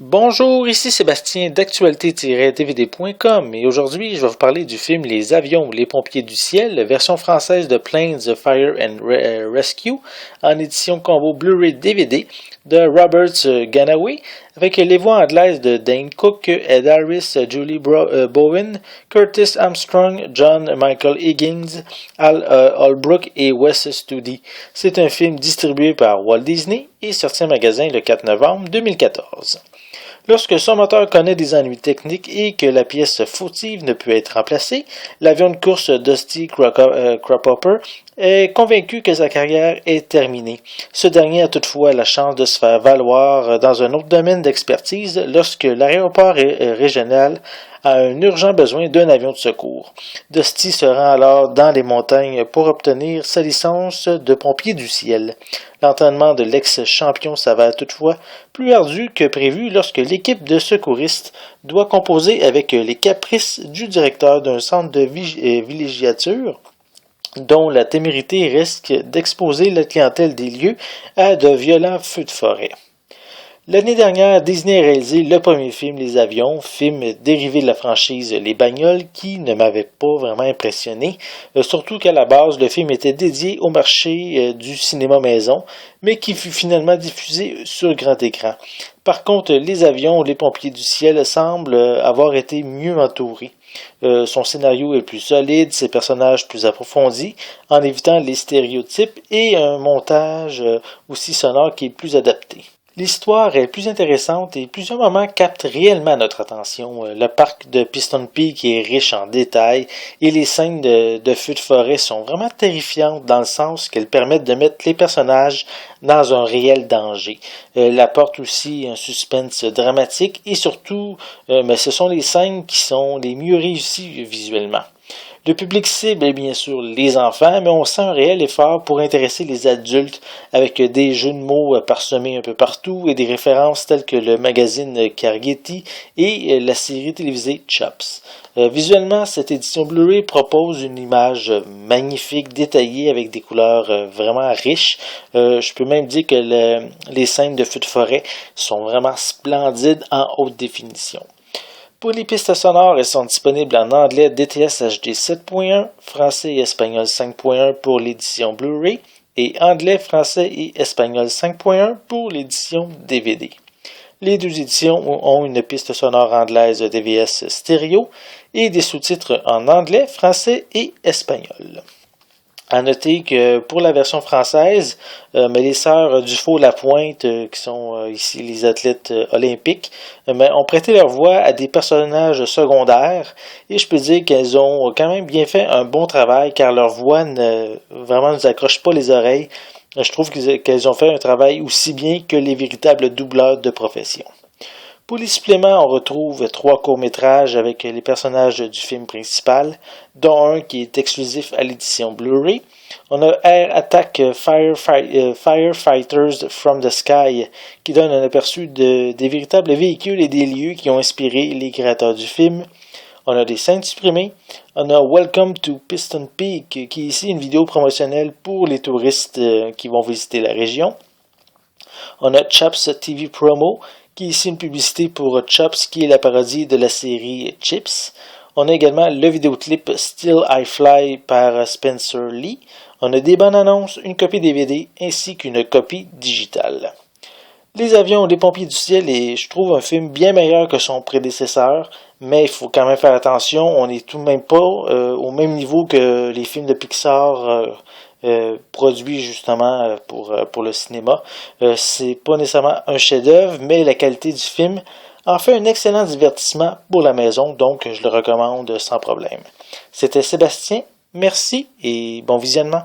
Bonjour, ici Sébastien d'actualité-dvd.com et aujourd'hui je vais vous parler du film Les avions, les pompiers du ciel, version française de Planes, Fire and Rescue en édition combo Blu-ray DVD de Robert Ganaway avec les voix anglaises de Dane Cook, Ed Harris, Julie Bowen, Curtis Armstrong, John Michael Higgins, Al Holbrook et Wes Studi. C'est un film distribué par Walt Disney et sorti en magasin le 4 novembre 2014. Lorsque son moteur connaît des ennuis techniques et que la pièce fautive ne peut être remplacée, l'avion de course Dusty Crabhopper est convaincu que sa carrière est terminée. Ce dernier a toutefois la chance de se faire valoir dans un autre domaine d'expertise lorsque l'aéroport régional a un urgent besoin d'un avion de secours. Dusty se rend alors dans les montagnes pour obtenir sa licence de pompier du ciel. L'entraînement de l'ex-champion s'avère toutefois plus ardu que prévu lorsque l'équipe de secouristes doit composer avec les caprices du directeur d'un centre de villégiature dont la témérité risque d'exposer la clientèle des lieux à de violents feux de forêt. L'année dernière, Disney a réalisé le premier film Les avions, film dérivé de la franchise Les bagnoles qui ne m'avait pas vraiment impressionné, surtout qu'à la base, le film était dédié au marché du cinéma maison, mais qui fut finalement diffusé sur grand écran. Par contre, Les avions, les pompiers du ciel semblent avoir été mieux entourés. Son scénario est plus solide, ses personnages plus approfondis, en évitant les stéréotypes et un montage aussi sonore qui est plus adapté. L'histoire est plus intéressante et plusieurs moments captent réellement notre attention. Le parc de Piston Peak est riche en détails et les scènes de feux de forêt sont vraiment terrifiantes dans le sens qu'elles permettent de mettre les personnages dans un réel danger. Elle apporte aussi un suspense dramatique et surtout, ce sont les scènes qui sont les mieux réussies visuellement. Le public cible est bien sûr les enfants, mais on sent un réel effort pour intéresser les adultes avec des jeux de mots parsemés un peu partout et des références telles que le magazine Cargetti et la série télévisée Chops. Visuellement, cette édition Blu-ray propose une image magnifique, détaillée avec des couleurs vraiment riches. Je peux même dire que les scènes de feux de forêt sont vraiment splendides en haute définition. Pour les pistes sonores, elles sont disponibles en anglais DTS HD 7.1, français et espagnol 5.1 pour l'édition Blu-ray et anglais, français et espagnol 5.1 pour l'édition DVD. Les deux éditions ont une piste sonore anglaise DVS stéréo et des sous-titres en anglais, français et espagnol. À noter que pour la version française, mais les sœurs Dufault-Lapointe, qui sont ici les athlètes olympiques, ont prêté leur voix à des personnages secondaires et je peux dire qu'elles ont quand même bien fait un bon travail car leur voix vraiment ne nous accroche pas les oreilles. Je trouve qu'elles ont fait un travail aussi bien que les véritables doubleurs de profession. Pour les suppléments, on retrouve 3 courts-métrages avec les personnages du film principal, dont un qui est exclusif à l'édition Blu-ray. On a Air Attack Firefighters from the Sky, qui donne un aperçu des véritables véhicules et des lieux qui ont inspiré les créateurs du film. On a des scènes supprimées. On a Welcome to Piston Peak, qui est ici une vidéo promotionnelle pour les touristes qui vont visiter la région. On a Chops TV Promo, qui est ici une publicité pour Chops, qui est la parodie de la série Chips. On a également le vidéoclip Still I Fly par Spencer Lee. On a des bandes annonces, une copie DVD ainsi qu'une copie digitale. Les avions, les pompiers du ciel est, je trouve, un film bien meilleur que son prédécesseur, mais il faut quand même faire attention, on n'est tout de même pas au même niveau que les films de Pixar produits justement pour le cinéma. C'est pas nécessairement un chef-d'œuvre, mais la qualité du film en fait un excellent divertissement pour la maison, donc je le recommande sans problème. C'était Sébastien, merci et bon visionnement.